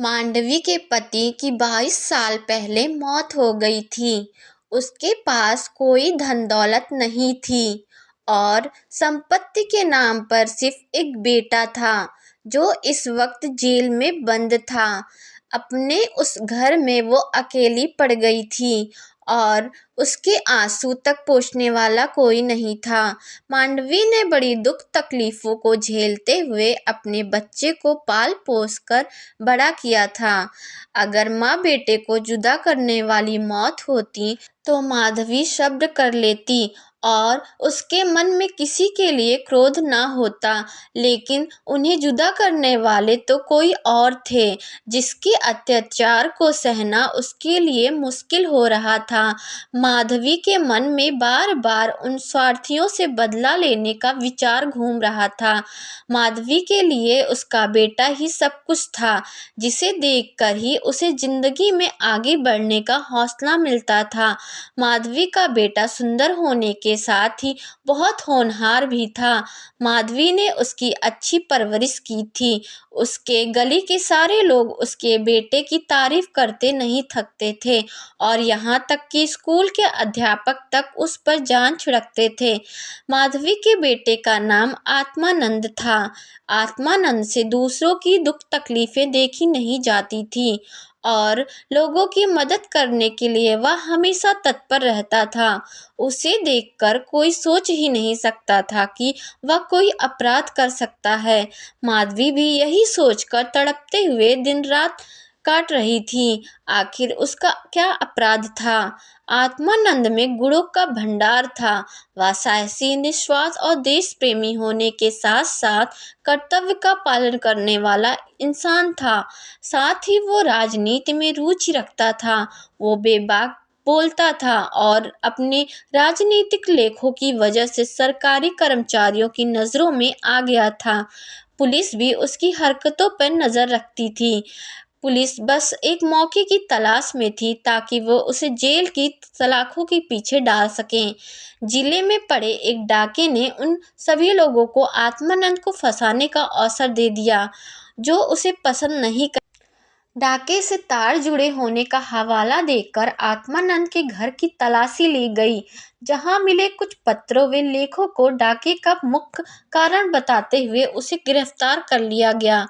मांडवी के पति की 22 साल पहले मौत हो गई थी। उसके पास कोई धन दौलत नहीं थी और संपत्ति के नाम पर सिर्फ एक बेटा था जो इस वक्त जेल में बंद था। अपने उस घर में वो अकेली पड़ गई थी और उसके आंसू तक पोंछने वाला कोई नहीं था। मांडवी ने बड़ी दुख तकलीफों को झेलते हुए अपने बच्चे को पाल पोस कर बड़ा किया था। अगर माँ बेटे को जुदा करने वाली मौत होती तो माधवी शब्द कर लेती और उसके मन में किसी के लिए क्रोध ना होता, लेकिन उन्हें जुदा करने वाले तो कोई और थे जिसके अत्याचार को सहना उसके लिए मुश्किल हो रहा था। माधवी के मन में बार बार उन स्वार्थियों से बदला लेने का विचार घूम रहा था। माधवी के लिए उसका बेटा ही सब कुछ था, जिसे देखकर ही उसे जिंदगी में आगे बढ़ने का हौसला मिलता था। माधवी का बेटा सुंदर होने के साथ ही बहुत होनहार भी था। माधवी ने उसकी अच्छी परवरिश की थी। उसके गली के सारे लोग उसके बेटे की तारीफ करते नहीं थकते थे और यहाँ तक कि स्कूल के अध्यापक तक उस पर जान छिड़कते थे। माधवी के बेटे का नाम आत्मानंद था। आत्मानंद से दूसरों की दुख तकलीफें देखी नहीं जाती थी और लोगों की मदद करने के लिए वह हमेशा तत्पर रहता था। उसे देखकर कोई सोच ही नहीं सकता था कि वह कोई अपराध कर सकता है। माधवी भी यही सोचकर तड़पते हुए दिन रात काट रही थी। आखिर उसका क्या अपराध था? आत्मानंद में गुणों का भंडार था। वह साहसी, निस्वार्थ और देश प्रेमी होने के साथ साथ कर्तव्य का पालन करने वाला इंसान था। साथ ही वो राजनीति में रुचि रखता था। वो बेबाक बोलता था और अपने राजनीतिक लेखों की वजह से सरकारी कर्मचारियों की नज़रों में आ गया था। पुलिस भी उसकी हरकतों पर नज़र रखती थी। पुलिस बस एक मौके की तलाश में थी ताकि वो उसे जेल की सलाखों के पीछे डाल सकें। जिले में पड़े एक डाके ने उन सभी लोगों को आत्मानंद को फंसाने का अवसर दे दिया जो उसे पसंद नहीं कर। डाके से तार जुड़े होने का हवाला देकर आत्मानंद के घर की तलाशी ली गई। जहां मिले कुछ पत्रों व लेखों को डाके का मुख्य कारण बताते हुए उसे गिरफ्तार कर लिया गया।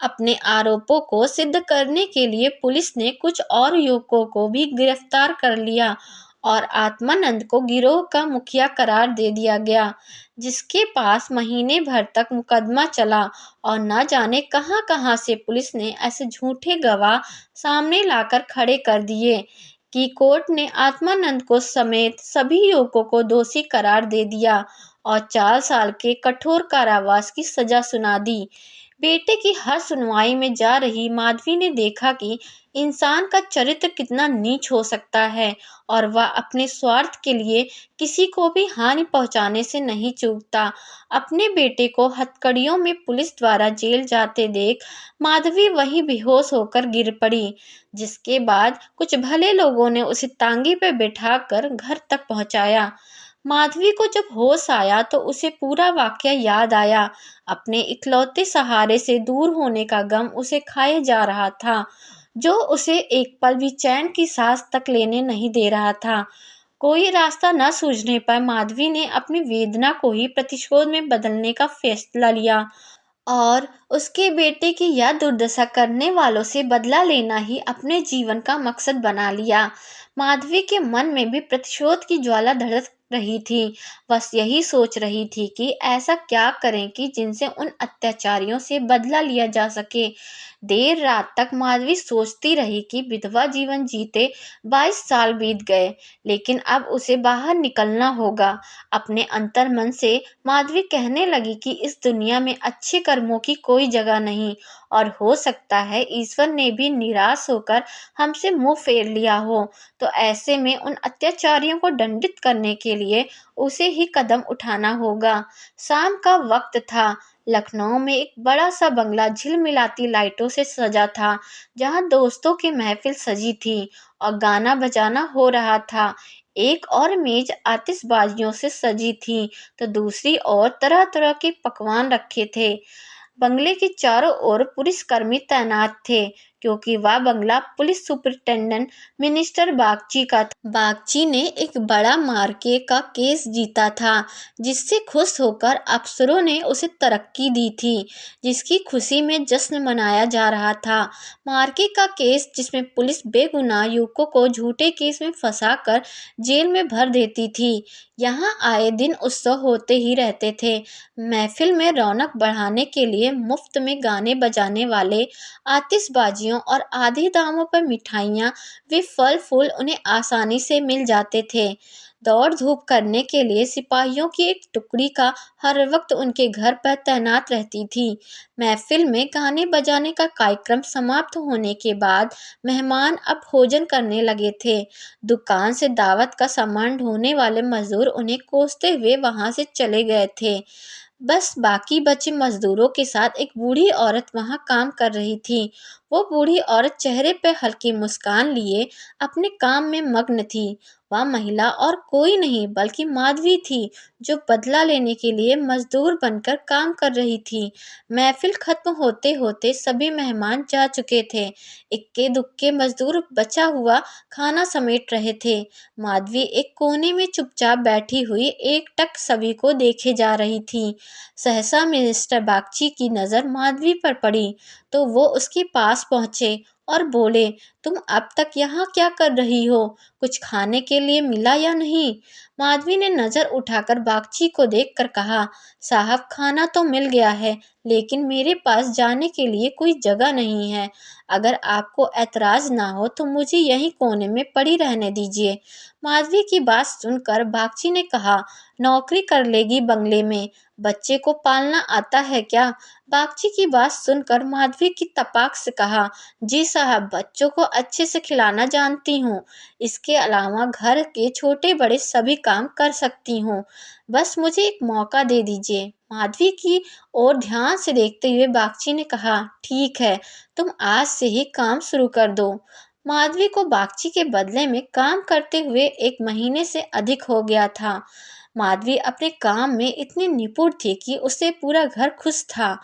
अपने आरोपों को सिद्ध करने के लिए पुलिस ने कुछ और युवकों को भी गिरफ्तार कर लिया और आत्मानंद को गिरोह का मुखिया करार दे दिया गया, जिसके पास महीने भर तक मुकदमा चला और न जाने कहां-कहां से पुलिस ने ऐसे झूठे गवाह सामने लाकर खड़े कर दिए कि कोर्ट ने आत्मानंद को समेत सभी युवकों को दोषी करार दे दिया और 4 साल के कठोर कारावास की सजा सुना दी। बेटे की हर सुनवाई में जा रही माधवी ने देखा कि इंसान का चरित्र कितना नीच हो सकता है और वह अपने स्वार्थ के लिए किसी को भी हानि पहुंचाने से नहीं चूकता। अपने बेटे को हथकड़ियों में पुलिस द्वारा जेल जाते देख माधवी वहीं बेहोश होकर गिर पड़ी, जिसके बाद कुछ भले लोगों ने उसे तांगे पर बैठाकर घर तक पहुंचाया। माधवी को जब होश आया तो उसे पूरा वाकया याद आया। अपने इकलौते सहारे से दूर होने का गम उसे खाए जा रहा था, जो उसे एक पल भी चैन की सांस तक लेने नहीं दे रहा था। कोई रास्ता न सूझने पर माधवी ने अपनी वेदना को ही प्रतिशोध में बदलने का फैसला लिया और उसके बेटे की यह दुर्दशा करने वालों से बदला लेना ही अपने जीवन का मकसद बना लिया। माधवी के मन में भी प्रतिशोध की ज्वाला धड़क रही थी। बस यही सोच रही थी कि ऐसा क्या करें कि जिनसे उन अत्याचारियों से बदला लिया जा सके। देर रात तक माधवी सोचती रही कि विधवा जीवन जीते 22 साल बीत गए, लेकिन अब उसे बाहर निकलना होगा। अपने अंतर्मन से माधवी कहने लगी कि इस दुनिया में अच्छे कर्मों की कोई जगह नहीं और हो सकता है ईश्वर ने भी निराश होकर हमसे मुंह फेर लिया हो। तो ऐसे में उन अत्याचारियों को दंडित करने के लिए उसे ही कदम उठाना होगा। शाम का वक्त था। लखनऊ में एक बड़ा सा बंगला झिलमिलाती लाइटों से सजा था, जहां दोस्तों की महफिल सजी थी और गाना बजाना हो रहा था। एक और मेज आतिशबाजियों से सजी थी तो दूसरी ओर तरह तरह के पकवान रखे थे। बंगले के चारों ओर पुलिसकर्मी तैनात थे क्योंकि वह बंगला पुलिस सुपरिटेंडेंट मिनिस्टर बागची का था। बागची ने एक बड़ा मार्के का केस जीता था, जिससे खुश होकर अफसरों ने उसे तरक्की दी थी, जिसकी खुशी में जश्न मनाया जा रहा था। मार्के का केस, जिसमें पुलिस बेगुनाह युवकों को झूठे केस में फंसाकर जेल में भर देती थी। यहाँ आए दिन उत्सव होते ही रहते थे। महफिल में रौनक बढ़ाने के लिए मुफ्त में गाने बजाने वाले, आतिशबाजियों और आधे दामों पर मिठाइयाँ वे फल फूल उन्हें आसानी से मिल जाते थे। दौड़ धूप करने के लिए सिपाहियों की एक टुकड़ी का हर वक्त उनके घर पर तैनात रहती थी। महफिल में गाने बजाने का कार्यक्रम समाप्त होने के बाद मेहमान अब भोजन करने लगे थे। दुकान से दावत का सामान ढोने वाले मजदूर उन्हें कोसते हुए वहां से चले गए थे। बस बाकी बचे मजदूरों के साथ एक बूढ़ी औरत वहां काम कर रही थी। वो बूढ़ी औरत चेहरे पे हल्की मुस्कान लिए अपने काम में मग्न थी। वह महिला और कोई नहीं बल्कि माधवी थी, जो बदला लेने के लिए मजदूर बनकर काम कर रही थी। महफिल खत्म होते होते सभी मेहमान जा चुके थे। इक्के दुक्के मजदूर बचा हुआ खाना समेट रहे थे। माधवी एक कोने में चुपचाप बैठी हुई एकटक सभी को देखे जा रही थी। सहसा मिनिस्टर बागची की नज़र माधवी पर पड़ी तो वो उसके पास पहुंचे और बोले, तुम अब तक यहाँ क्या कर रही हो? कुछ खाने के लिए मिला या नहीं? माधवी ने नज़र उठाकर बागची को देखकर कहा, साहब खाना तो मिल गया है, लेकिन मेरे पास जाने के लिए कोई जगह नहीं है। अगर आपको ऐतराज ना हो तो मुझे यहीं कोने में पड़ी रहने दीजिए। माधवी की बात सुनकर बागची ने कहा, नौकरी कर लेगी बंगले में, बच्चे को पालना आता है क्या? बागची की बात सुनकर माधवी की तपाक से कहा, जी साहब, बच्चों को अच्छे से खिलाना जानती हूँ। इसके अलावा घर के छोटे बड़े सभी काम कर सकती हूँ। बस मुझे एक मौका दे दीजिए। माधवी की ओर ध्यान से देखते हुए बागची ने कहा, ठीक है, तुम आज से ही काम शुरू कर दो। माधवी को बागची के बदले में काम करते हुए 1 महीने से अधिक हो गया था। माधवी अपने काम में इतनी निपुण थी कि उससे पूरा घर खुश था।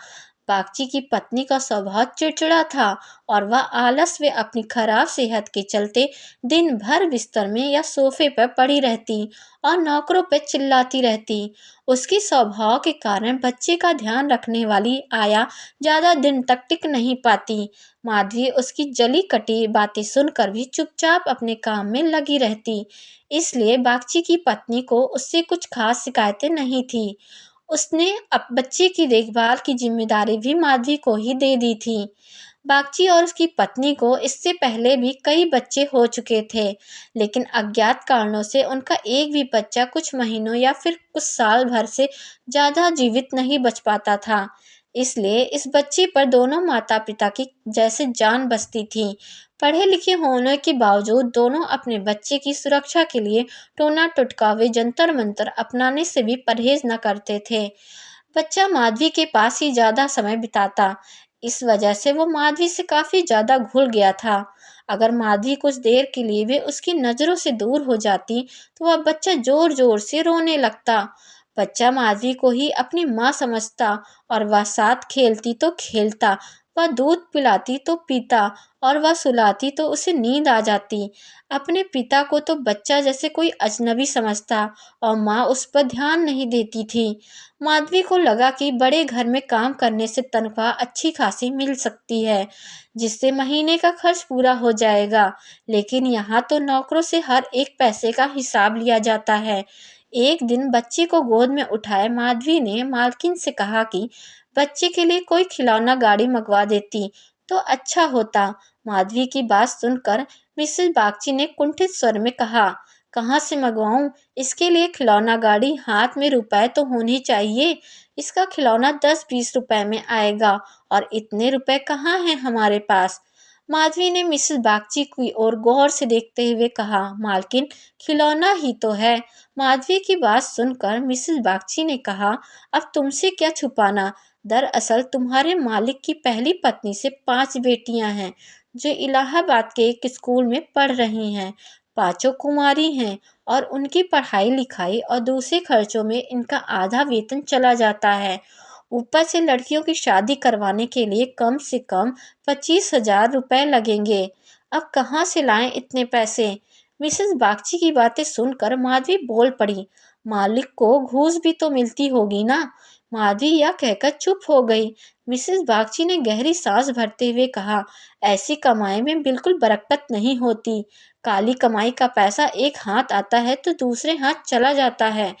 बागची की पत्नी का स्वभाव चिड़चिड़ा था और वह आलस व अपनी खराब सेहत के चलते दिन भर बिस्तर में या सोफे पर पड़ी रहती और नौकरों पर चिल्लाती रहती। उसके स्वभाव के कारण बच्चे का ध्यान रखने वाली आया ज्यादा दिन तक टिक नहीं पाती। माधवी उसकी जली कटी बातें सुनकर भी चुपचाप अपने काम में लगी रहती, इसलिए बागची की पत्नी को उससे कुछ खास शिकायतें नहीं थी। उसने अब बच्चे की देखभाल की जिम्मेदारी भी माधवी को ही दे दी थी। बागची और उसकी पत्नी को इससे पहले भी कई बच्चे हो चुके थे, लेकिन अज्ञात कारणों से उनका एक भी बच्चा कुछ महीनों या फिर कुछ साल भर से ज़्यादा जीवित नहीं बच पाता था। इसलिए इस बच्चे पर दोनों माता पिता की जैसे जान बसती थी। पढ़े लिखे होने के बावजूद दोनों अपने बच्चे की सुरक्षा के लिए टोना टुटका व जंतर मंतर अपनाने से भी परहेज न करते थे। बच्चा माधवी के पास ही ज्यादा समय बिताता। इस वजह से वो माधवी से काफी ज्यादा घुल गया था। अगर माधवी कुछ देर के लिए भी उसकी नजरों से दूर हो जाती तो वह बच्चा जोर जोर से रोने लगता। बच्चा माधवी को ही अपनी माँ समझता और वह साथ खेलती तो खेलता, वह दूध पिलाती तो पीता और वह सुलाती तो उसे नींद आ जाती। अपने पिता को तो बच्चा जैसे कोई अजनबी समझता और माँ उस पर ध्यान नहीं देती थी। माधवी को लगा कि बड़े घर में काम करने से तनख्वाह अच्छी खासी मिल सकती है, जिससे महीने का खर्च पूरा हो जाएगा, लेकिन यहाँ तो नौकरों से हर एक पैसे का हिसाब लिया जाता है। एक दिन बच्चे को गोद में उठाए माधवी ने मालकिन से कहा कि बच्चे के लिए कोई खिलौना गाड़ी मंगवा देती तो अच्छा होता। माधवी की बात सुनकर मिसेस बागची ने कुंठित स्वर में कहा, कहाँ से मंगवाऊं? इसके लिए खिलौना गाड़ी, हाथ में रुपए तो होने चाहिए। इसका खिलौना 10-20 रुपए में आएगा और इतने रुपए कहाँ हैं हमारे पास। माधवी ने मिसेस बागची की ओर गौर से देखते हुए कहा, मालकिन, खिलौना ही तो है। माधवी की बात सुनकर मिसेस बागची ने कहा, अब तुमसे क्या छुपाना, दरअसल तुम्हारे मालिक की पहली पत्नी से 5 बेटियां हैं, जो इलाहाबाद के एक स्कूल में पढ़ रही हैं। पांचों कुमारी हैं और उनकी पढ़ाई लिखाई और दूसरे खर्चों में इनका आधा वेतन चला जाता है। ऊपर से लड़कियों की शादी करवाने के लिए कम से कम 25,000 रुपए लगेंगे। अब कहाँ से लाएं इतने पैसे? मिसेस बागची की बातें सुनकर माधवी बोल पड़ी। मालिक को घूस भी तो मिलती होगी ना। माधवी यह कहकर चुप हो गई। मिसेस बागची ने गहरी सांस भरते हुए कहा, ऐसी कमाई में बिल्कुल बरकत नहीं होती। काली कमाई का पैसा एक हाथ आता है तो दूसरे हाथ चला जाता है।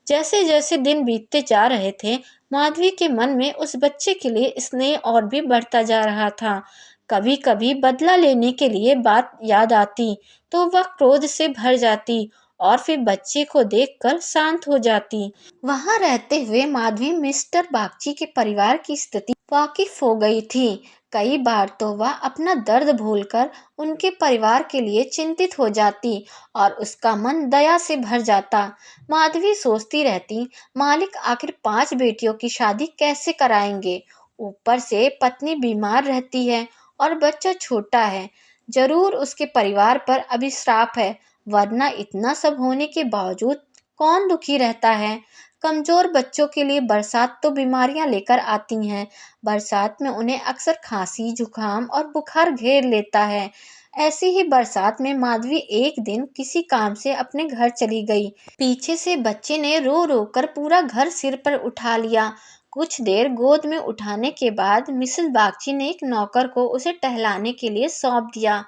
जैसे जैसे दिन बीतते जा रहे थे, माधवी के मन में उस बच्चे के लिए स्नेह और भी बढ़ता जा रहा था। कभी कभी बदला लेने के लिए बात याद आती तो वह क्रोध से भर जाती और फिर बच्चे को देखकर शांत हो जाती। वहां रहते हुए माधवी मिस्टर बागची के परिवार की स्थिति वाकिफ हो गई थी। कई बार तो वह अपना दर्द भूलकर उनके परिवार के लिए चिंतित हो जाती और उसका मन दया से भर जाता। माधवी सोचती रहती, मालिक आखिर 5 बेटियों की शादी कैसे कराएंगे? ऊपर से पत्नी बीमार रहती है और बच्चा छोटा है। जरूर उसके परिवार पर अभिश्राप है, वरना इतना सब होने के बावजूद कौन दुखी रहता है? कमजोर बच्चों के लिए बरसात तो बीमारियां लेकर आती हैं। बरसात में उन्हें अक्सर खांसी, जुकाम और बुखार घेर लेता है। ऐसी ही बरसात में माधवी एक दिन किसी काम से अपने घर चली गई। पीछे से बच्चे ने रो रो कर पूरा घर सिर पर उठा लिया। कुछ देर गोद में उठाने के बाद मिसेस बागची ने एक नौकर को उसे टहलाने के लिए सौंप दिया।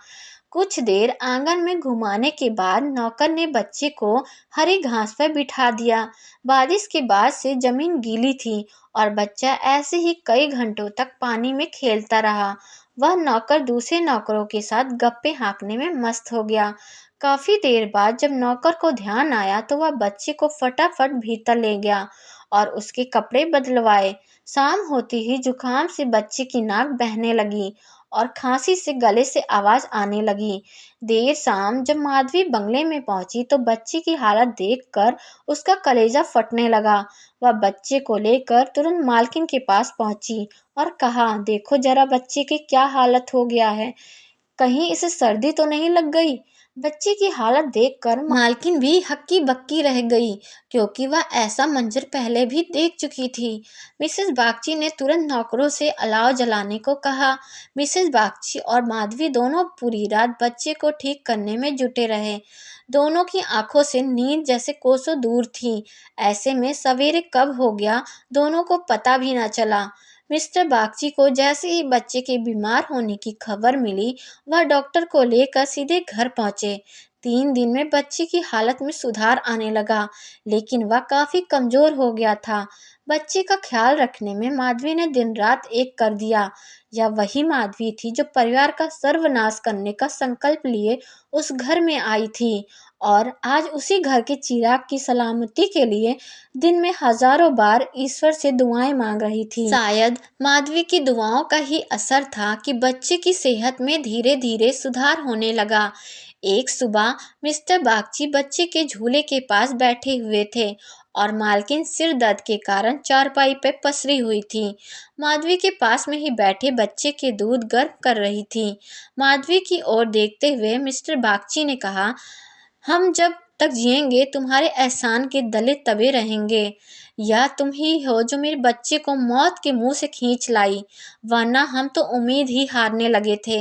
कुछ देर आंगन में घुमाने के बाद नौकर ने बच्चे को हरी घास पर बिठा दिया। बारिश के बाद से जमीन गीली थी और बच्चा ऐसे ही कई घंटों तक पानी में खेलता रहा। वह नौकर दूसरे नौकरों के साथ गप्पे हाँकने में मस्त हो गया। काफी देर बाद जब नौकर को ध्यान आया तो वह बच्चे को फटाफट भीतर ले गया और उसके कपड़े बदलवाए। शाम होते ही जुकाम से बच्चे की नाक बहने लगी और खांसी से गले से आवाज आने लगी। देर शाम जब माधवी बंगले में पहुंची तो बच्चे की हालत देखकर उसका कलेजा फटने लगा। वह बच्चे को लेकर तुरंत मालकिन के पास पहुंची और कहा, देखो जरा बच्चे की क्या हालत हो गया है, कहीं इसे सर्दी तो नहीं लग गई? बच्चे की हालत देखकर मालकिन भी हक्की बक्की रह गई, क्योंकि वह ऐसा मंजर पहले भी देख चुकी थी। मिसेस बागची ने तुरंत नौकरों से अलाव जलाने को कहा। मिसेस बागची और माधवी दोनों पूरी रात बच्चे को ठीक करने में जुटे रहे। दोनों की आंखों से नींद जैसे कोसों दूर थी। ऐसे में सवेरे कब हो गया दोनों को पता भी न चला। मिस्टर बागची को जैसे ही बच्चे के बीमार होने की खबर मिली, वह डॉक्टर को लेकर सीधे घर पहुंचे। 3 दिन में बच्चे की हालत में सुधार आने लगा, लेकिन वह काफी कमजोर हो गया था। बच्चे का ख्याल रखने में माधवी ने दिन रात एक कर दिया। यह वही माधवी थी जो परिवार का सर्वनाश करने का संकल्प लिए उस घर में आई थी और आज उसी घर के चिराग की सलामती के लिए दिन में हजारों बार ईश्वर से दुआएं मांग रही थी। शायद माधवी की दुआओं का ही असर था कि बच्चे की सेहत में धीरे धीरे सुधार होने लगा। एक सुबह मिस्टर बागची बच्चे के झूले के पास बैठे हुए थे और मालकिन सिर दर्द के कारण चारपाई पे पसरी हुई थी। माधवी के पास में ही बैठे बच्चे के दूध गर्म कर रही थी। माधवी की ओर देखते हुए मिस्टर बागची ने कहा, हम जब तक जिएंगे तुम्हारे एहसान के दले तबे रहेंगे। या तुम ही हो जो मेरे बच्चे को मौत के मुंह से खींच लाई, वरना हम तो उम्मीद ही हारने लगे थे।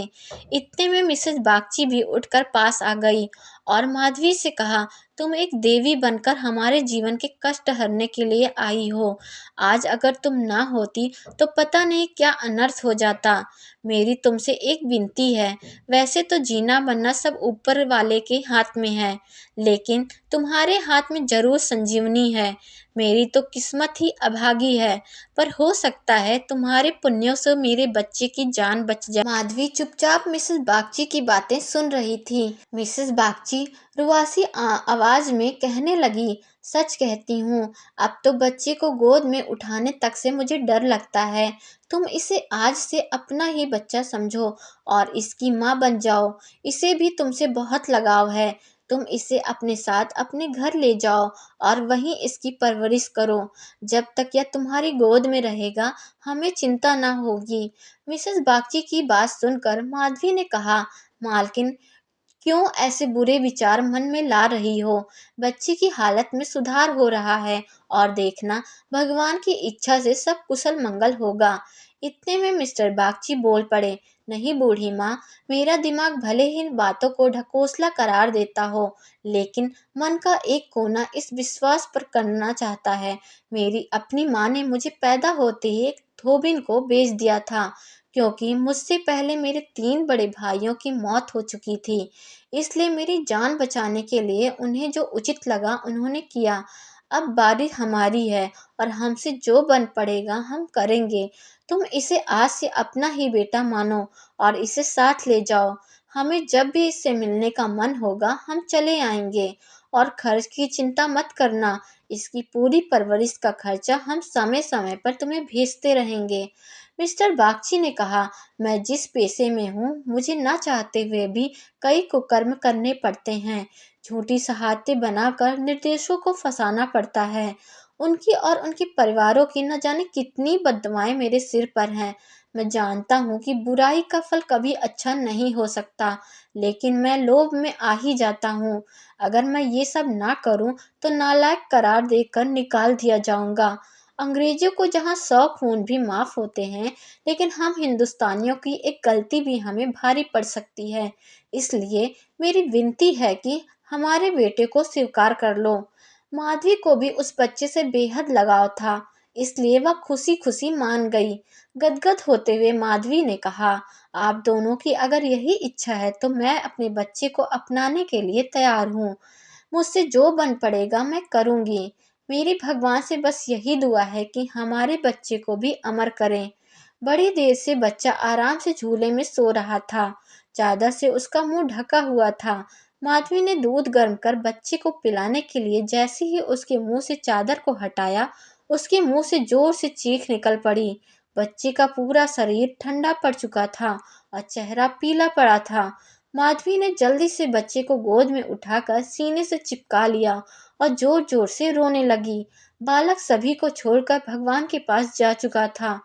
इतने में मिसेस बागची भी उठकर पास आ गई और माधवी से कहा, तुम एक देवी बनकर हमारे जीवन के कष्ट हरने के लिए आई हो। आज अगर तुम ना होती तो पता नहीं क्या अनर्थ हो जाता। मेरी तुमसे एक विनती है, वैसे तो जीना बनना सब ऊपर वाले के हाथ में है, लेकिन तुम्हारे हाथ में जरूर संजीवनी है। मेरी तो किस्मत ही अभागी है, पर हो सकता है तुम्हारे पुण्यों से मेरे बच्चे की जान बच जाए। माधवी चुपचाप मिसेस बागची की बातें सुन रही थी। मिसेस बागची रुआसी आवाज में कहने लगी, सच कहती हूँ, अब तो बच्चे को गोद में उठाने तक से मुझे डर लगता है। तुम इसे आज से अपना ही बच्चा समझो और इसकी माँ बन जाओ। इसे भी तुमसे बहुत लगाव है। तुम इसे अपने साथ अपने घर ले जाओ और वहीं इसकी परवरिश करो। जब तक यह तुम्हारी गोद में रहेगा हमें चिंता ना होगी। मिसेस बागची की बात सुनकर माधवी ने कहा, मालकिन क्यों ऐसे बुरे विचार मन में ला रही हो? बच्चे की हालत में सुधार हो रहा है और देखना, भगवान की इच्छा से सब कुशल मंगल होगा। इतने में मिस्टर बागची बोल पड़े, नहीं बूढ़ी माँ, मेरा दिमाग भले ही इन बातों को ढकोसला करार देता हो, लेकिन मन का एक कोना इस विश्वास पर करना चाहता है, मेरी अपनी माँ ने मुझे पैदा होते ही एक धोबिन को बेच दिया था, क्योंकि मुझसे पहले मेरे 3 बड़े भाइयों की मौत हो चुकी थी। इसलिए मेरी जान बचाने के लिए उन्हें जो उचित लगा उन्होंने किया। अब बारी हमारी है और हमसे जो बन पड़ेगा हम करेंगे। तुम इसे आज से अपना ही बेटा मानो और इसे साथ ले जाओ। हमें जब भी इससे मिलने का मन होगा हम चले आएंगे और खर्च की चिंता मत करना। इसकी पूरी परवरिश का खर्चा हम समय समय पर तुम्हें भेजते रहेंगे। मिस्टर बागची ने कहा, मैं जिस पेशे में हूँ मुझे ना चाहते हुए भी कई कुकर्म करने पड़ते हैं। झूठी शहादतें बनाकर निर्दोषों को फंसाना पड़ता है। उनकी और उनके परिवारों की न जाने कितनी बददुआएं मेरे सिर पर हैं। मैं जानता हूँ कि बुराई का फल कभी अच्छा नहीं हो सकता, लेकिन मैं लोभ में आ ही जाता हूँ। अगर मैं ये सब ना करूँ तो नालायक करार देकर निकाल दिया जाऊंगा। अंग्रेजों को जहाँ 100 खून भी माफ होते हैं, लेकिन हम हिंदुस्तानियों की एक गलती भी हमें भारी पड़ सकती है। इसलिए मेरी विनती है कि हमारे बेटे को स्वीकार कर लो। माधवी को भी उस बच्चे से बेहद लगाव था, इसलिए वह खुशी खुशी मान गई। गदगद होते हुए माधवी ने कहा, आप दोनों की अगर यही इच्छा है तो मैं अपने बच्चे को अपनाने के लिए तैयार हूँ। मुझसे जो बन पड़ेगा मैं करूँगी। मेरी भगवान से बस यही दुआ है कि हमारे बच्चे को भी अमर करें। बड़ी देर से बच्चा आराम से झूले में सो रहा था। चादर से उसका मुंह ढका हुआ था। माधवी ने दूध गर्म कर बच्चे को पिलाने के लिए जैसे ही उसके मुंह से चादर को हटाया, उसके मुंह से जोर से चीख निकल पड़ी। बच्चे का पूरा शरीर ठंडा पड़ चुका था और चेहरा पीला पड़ा था। माधवी ने जल्दी से बच्चे को गोद में उठाकर सीने से चिपका लिया और जोर जोर से रोने लगी। बालक सभी को छोड़कर भगवान के पास जा चुका था।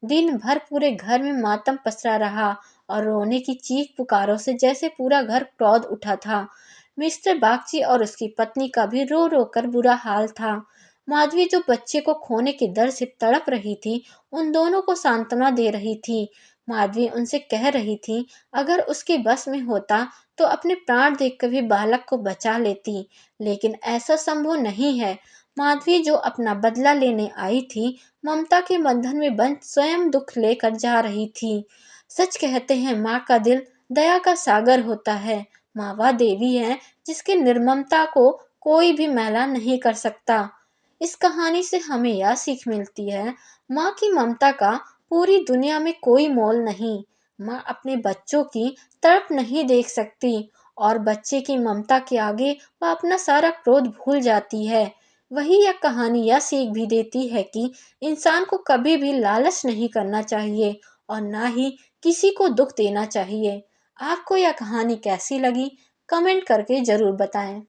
दिन भर पूरे घर में मातम पसरा रहा और रोने की चीख पुकारों से जैसे पूरा घर क्रोध उठा था। मिस्टर बागची और उसकी पत्नी का भी रो रो कर बुरा हाल था। माधवी जो बच्चे को खोने के डर से तड़प रही थी, उन दोनों को सांत्वना दे रही थी। माधवी उनसे कह रही थी, अगर उसके बस में होता तो अपने प्राण देकर भी बालक को बचा लेती, लेकिन ऐसा संभव नहीं है। माधवी जो अपना बदला लेने आई थी, ममता के बंधन में बंध स्वयं दुख लेकर जा रही थी। सच कहते हैं, माँ का दिल दया का सागर होता है। माँ वह देवी है जिसकी निर्ममता को कोई भी मैला नहीं कर सकता। इस कहानी से हमें यह सीख मिलती है, माँ की ममता का पूरी दुनिया में कोई मोल नहीं। माँ अपने बच्चों की तड़प नहीं देख सकती और बच्चे की ममता के आगे वह अपना सारा क्रोध भूल जाती है। वही यह कहानी यह सीख भी देती है कि इंसान को कभी भी लालच नहीं करना चाहिए और ना ही किसी को दुख देना चाहिए। आपको यह कहानी कैसी लगी? कमेंट करके ज़रूर बताएं।